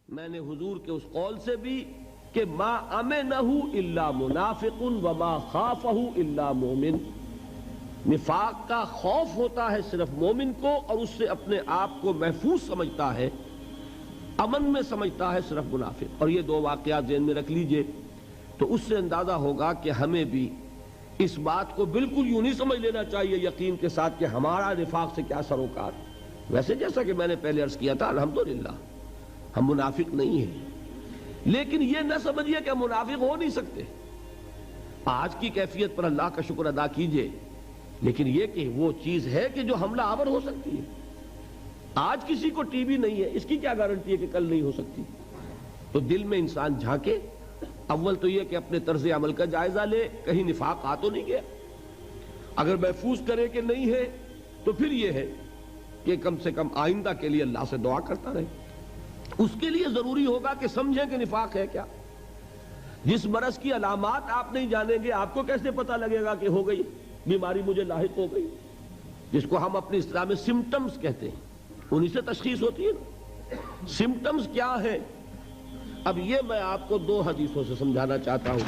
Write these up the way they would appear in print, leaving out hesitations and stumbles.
میں نے حضور کے اس قول سے بھی کہ ما امنہ الا منافق وما خافہ الا مومن، نفاق کا خوف ہوتا ہے صرف مومن کو، اور اس سے اپنے آپ کو محفوظ سمجھتا ہے، امن میں سمجھتا ہے صرف منافق۔ اور یہ دو واقعات ذہن میں رکھ لیجئے تو اس سے اندازہ ہوگا کہ ہمیں بھی اس بات کو بالکل یوں نہیں سمجھ لینا چاہیے یقین کے ساتھ کہ ہمارا نفاق سے کیا سروکار۔ ویسے جیسا کہ میں نے پہلے عرض کیا تھا، الحمدللہ ہم منافق نہیں ہیں، لیکن یہ نہ سمجھیے کہ ہم منافق ہو نہیں سکتے۔ آج کی کیفیت پر اللہ کا شکر ادا کیجئے، لیکن یہ کہ وہ چیز ہے کہ جو حملہ آور ہو سکتی ہے۔ آج کسی کو ٹی بی نہیں ہے، اس کی کیا گارنٹی ہے کہ کل نہیں ہو سکتی؟ تو دل میں انسان جھانکے، اول تو یہ کہ اپنے طرز عمل کا جائزہ لے، کہیں نفاق آ تو نہیں گیا۔ اگر محفوظ کرے کہ نہیں ہے تو پھر یہ ہے کہ کم سے کم آئندہ کے لیے اللہ سے دعا کرتا رہے۔ اس کے لیے ضروری ہوگا کہ سمجھیں کہ نفاق ہے کیا۔ جس مرض کی علامات آپ نہیں جانیں گے، آپ کو کیسے پتہ لگے گا کہ ہو گئی بیماری، مجھے لاحق ہو گئی؟ جس کو ہم اپنی اصطلاح میں سمپٹمز کہتے ہیں، انہی سے تشخیص ہوتی ہے نا۔ سمپٹمز کیا ہے؟ اب یہ میں آپ کو دو حدیثوں سے سمجھانا چاہتا ہوں۔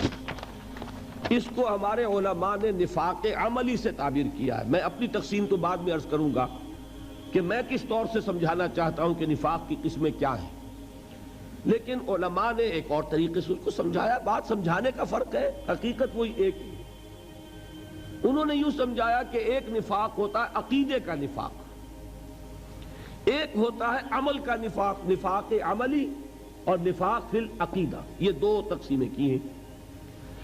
اس کو ہمارے علماء نے نفاق عملی سے تعبیر کیا ہے۔ میں اپنی تقسیم تو بعد میں عرض کروں گا کہ میں کس طور سے سمجھانا چاہتا ہوں کہ نفاق کی قسمیں کیا ہیں، لیکن علماء نے ایک اور طریقے سے اس کو سمجھایا۔ بات سمجھانے کا فرق ہے، حقیقت وہی ایک ہے۔ انہوں نے یوں سمجھایا کہ ایک نفاق ہوتا ہے عقیدے کا نفاق، ایک ہوتا ہے عمل کا نفاق، نفاق عملی اور نفاق فی العقیدہ، یہ دو تقسیمیں کی ہیں۔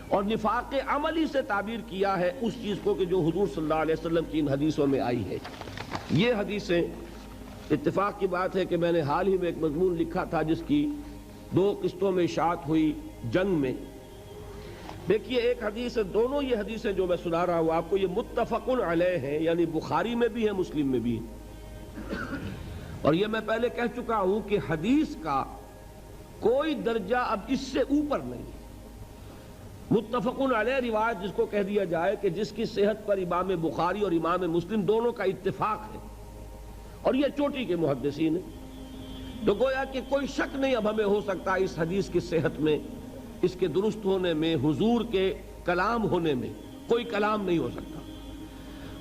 اور نفاق عملی سے تعبیر کیا ہے اس چیز کو کہ جو حضور صلی اللہ علیہ وسلم کی ان حدیثوں میں آئی ہے۔ یہ حدیثیں، اتفاق کی بات ہے کہ میں نے حال ہی میں ایک مضمون لکھا تھا جس کی دو قسطوں میں اشاعت ہوئی جنگ میں۔ دیکھیے ایک حدیث ہے، دونوں یہ حدیثیں جو میں سنا رہا ہوں آپ کو، یہ متفق علیہ ہیں، یعنی بخاری میں بھی ہے، مسلم میں بھی ہے۔ اور یہ میں پہلے کہہ چکا ہوں کہ حدیث کا کوئی درجہ اب اس سے اوپر نہیں۔ متفق علیہ روایت جس کو کہہ دیا جائے کہ جس کی صحت پر امام بخاری اور امام مسلم دونوں کا اتفاق ہے، اور یہ چوٹی کے محدثین ہیں، تو گویا کہ کوئی شک نہیں اب ہمیں ہو سکتا اس حدیث کی صحت میں، اس کے درست ہونے میں، حضور کے کلام ہونے میں کوئی کلام نہیں ہو سکتا۔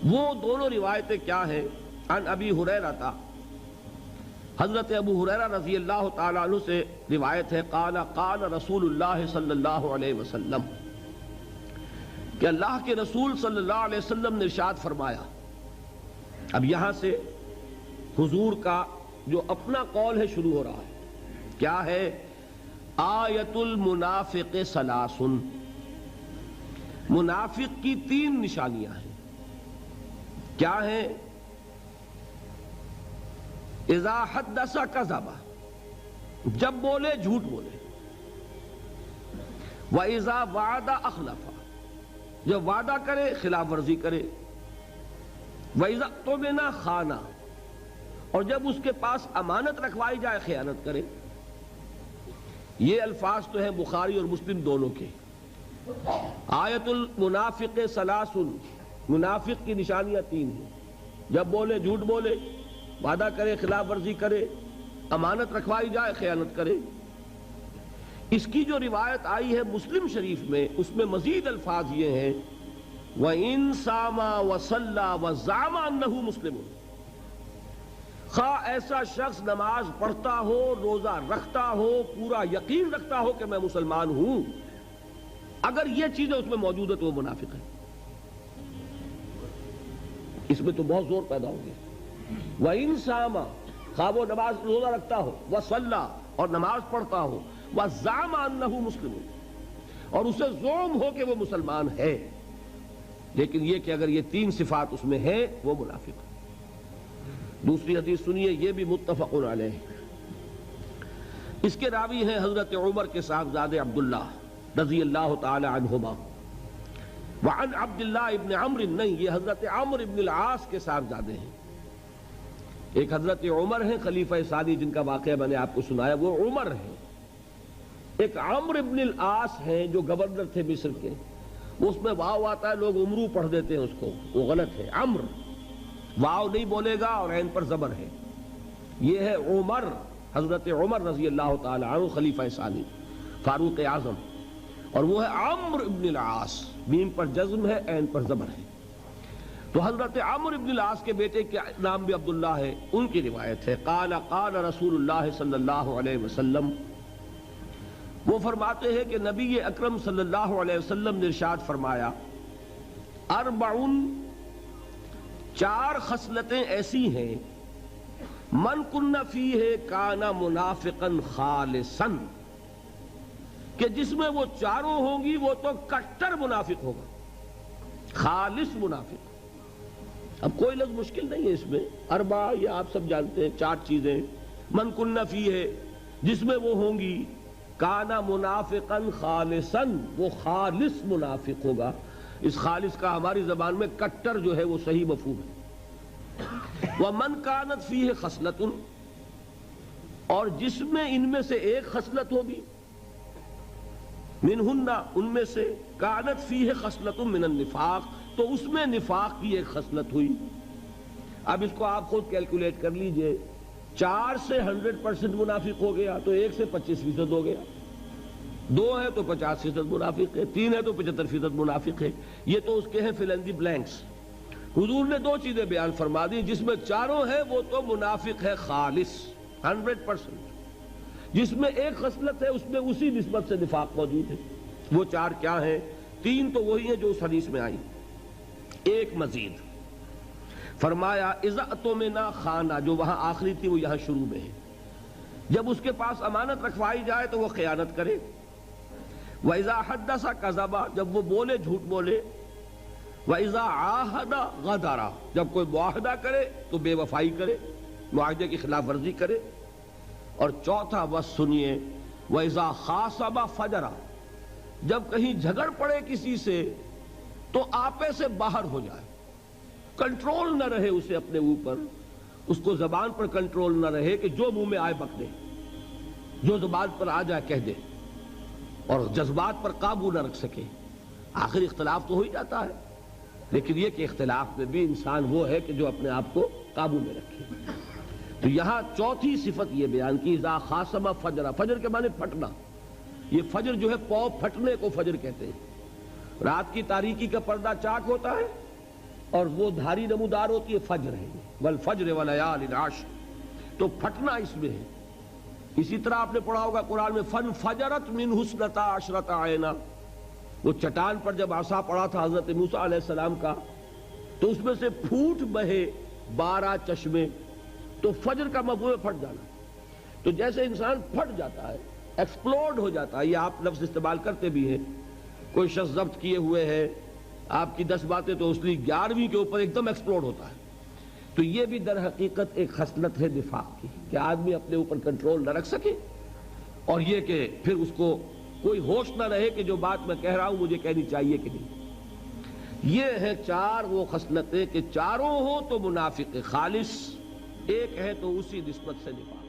وہ دونوں روایتیں کیا ہیں؟ عن ابی ہریرہ، حضرت ابو ہریرہ رضی اللہ تعالیٰ عنہ سے روایت ہے، قال قال رسول اللہ صلی اللہ علیہ وسلم، کہ اللہ کے رسول صلی اللہ علیہ وسلم نے ارشاد فرمایا۔ اب یہاں سے حضور کا جو اپنا قول ہے شروع ہو رہا ہے۔ کیا ہے؟ آیت المنافق ثلاث، منافق کی تین نشانیاں ہیں۔ کیا ہیں؟ اذا حدث کذب، جب بولے جھوٹ بولے، واذا وعد اخلف، جب وعدہ کرے خلاف ورزی کرے، واذا اؤتمن خان، اور جب اس کے پاس امانت رکھوائی جائے خیانت کرے۔ یہ الفاظ تو ہیں بخاری اور مسلم دونوں کے۔ آیت المنافق ثلاث، منافق کی نشانیاں تین ہیں، جب بولے جھوٹ بولے، وعدہ کرے خلاف ورزی کرے، امانت رکھوائی جائے خیانت کرے۔ اس کی جو روایت آئی ہے مسلم شریف میں، اس میں مزید الفاظ یہ ہیں، وَإِن صَامَ وَصَلَّى وَزَعَمَ أَنَّهُ مُسْلِمٌ، خواہ ایسا شخص نماز پڑھتا ہو، روزہ رکھتا ہو، پورا یقین رکھتا ہو کہ میں مسلمان ہوں، اگر یہ چیزیں اس میں موجود ہے تو وہ منافق ہے۔ اس میں تو بہت زور پیدا ہو گیا۔ وَإِن صَامَ، خواہ وہ نماز روزہ رکھتا ہو، وَصَلَّى، اور نماز پڑھتا ہو، وَزَعَمَ أَنَّهُ مُسْلِمٌ، اور اسے زعم ہو کہ وہ مسلمان ہے، لیکن یہ کہ اگر یہ تین صفات اس میں ہیں وہ منافق ہے۔ دوسری حدیث سنیے، یہ بھی متفق علیہ، اس کے راوی ہیں حضرت عمر کے صاحبزادے عبداللہ رضی اللہ تعالی عنہما، وعن عبداللہ ابن عمرو، نہیں یہ حضرت عمرو ابن العاص کے صاحبزادے ہیں۔ ایک حضرت عمر ہیں خلیفہ ثانی جن کا واقعہ میں نے آپ کو سنایا، وہ عمر ہیں۔ ایک عمرو ابن العاص ہیں جو گورنر تھے مصر کے، اس میں واو آتا ہے، لوگ عمرو پڑھ دیتے ہیں اس کو، وہ غلط ہے۔ عمرو واو نہیں بولے گا اور عین پر زبر ہے، یہ ہے عمر، حضرت عمر رضی اللہ تعالی عنہ خلیفہ ثانی فاروق اعظم، اور وہ ہے عمرو ابن العاص، میم پر جزم ہے، عین پر زبر ہے۔ تو حضرت عمرو ابن العاص کے بیٹے کے نام بھی عبداللہ ہے، ان کی روایت ہے قال قال رسول اللہ صلی اللہ علیہ وسلم، وہ فرماتے ہیں کہ نبی اکرم صلی اللہ علیہ وسلم نے ارشاد فرمایا اربعن، چار خصلتیں ایسی ہیں من کن فیہ کان منافقا خالصا، کہ جس میں وہ چاروں ہوں گی وہ تو کٹر منافق ہوگا، خالص منافق۔ اب کوئی لفظ مشکل نہیں ہے اس میں، اربع یہ آپ سب جانتے ہیں، چار چیزیں، من کن فیہ جس میں وہ ہوں گی، کانا منافقا خالصا وہ خالص منافق ہوگا۔ اس خالص کا ہماری زبان میں کٹر جو ہے وہ صحیح مفہوم ہے۔ ومن کانت فیہ خصلۃ، اور جس میں ان میں سے ایک خصلت ہوگی، منہن ان میں سے، کانت فیہ خصلۃ من النفاق تو اس میں نفاق کی ایک خصلت ہوئی۔ اب اس کو آپ خود کیلکولیٹ کر لیجئے، 4 سے 100% منافق ہو گیا تو 1 سے 25% ہو گیا، 2 ہے تو 50% منافق ہے، 3 ہے تو 75% منافق ہے۔ یہ تو اس کے ہیں فل ان دی بلینکس۔ حضور نے 2 چیزیں بیان فرما دی، جس میں چاروں ہے وہ تو منافق ہے خالص 100%، جس میں ایک خصلت ہے اس میں اسی نسبت سے نفاق موجود ہے۔ وہ 4 کیا ہیں؟ 3 تو وہی ہیں جو اس حدیث میں آئی، ایک مزید فرمایا اذا اؤتمن خانہ، جو وہاں آخری تھی وہ یہاں شروع میں ہے، جب اس کے پاس امانت رکھوائی جائے تو وہ خیانت کرے، وَإِذَا حَدَّثَ كَذَبَ جب وہ بولے جھوٹ بولے، وَإِذَا عَاهَدَ غَدَرَ جب کوئی معاہدہ کرے تو بے وفائی کرے، معاہدے کی خلاف ورزی کرے، اور چوتھا بس سنیے وَإِذَا خَاصَمَ فَجَرَ جب کہیں جھگڑ پڑے کسی سے تو آپے سے باہر ہو جائے، کنٹرول نہ رہے اسے اپنے اوپر، اس کو زبان پر کنٹرول نہ رہے کہ جو منہ میں آئے بک دے، جو زبان پر آ جائے کہہ دے، اور جذبات پر قابو نہ رکھ سکے۔ آخر اختلاف تو ہو ہی جاتا ہے، لیکن یہ کہ اختلاف میں بھی انسان وہ ہے کہ جو اپنے آپ کو قابو میں رکھے۔ تو یہاں چوتھی صفت یہ بیان کی اذا خاصم فجر، فجر کے معنی پھٹنا، یہ فجر جو ہے پاؤں پھٹنے کو فجر کہتے ہیں۔ رات کی تاریکی کا پردہ چاک ہوتا ہے اور وہ دھاری نمودار ہوتی ہے، فجر ہے، والفجر ولیال عشر، تو پھٹنا اس میں ہے۔ اسی طرح آپ نے پڑھا ہوگا قرآن میں فنفجرت منہ اثنتا عشرۃ عینا، وہ چٹان پر جب عصا پڑا تھا حضرت موسیٰ علیہ السلام کا تو اس میں سے پھوٹ بہے 12 چشمے، تو فجر کا مفہوم ہے پھٹ جانا۔ تو جیسے انسان پھٹ جاتا ہے، ایکسپلوڈ ہو جاتا ہے، یہ آپ لفظ استعمال کرتے بھی ہیں، کوئی شخص ضبط کیے ہوئے ہے، آپ کی 10 باتیں تو اس لیے 11ویں کے اوپر ایک دم ایکسپلوڈ ہوتا ہے۔ تو یہ بھی در حقیقت ایک خصلت ہے نفاق کی، کہ آدمی اپنے اوپر کنٹرول نہ رکھ سکے، اور یہ کہ پھر اس کو کوئی ہوش نہ رہے کہ جو بات میں کہہ رہا ہوں مجھے کہنی چاہیے کہ نہیں۔ یہ ہے 4 وہ خصلتیں کہ چاروں ہوں تو منافق خالص، ایک ہے تو اسی نسبت سے نفاق۔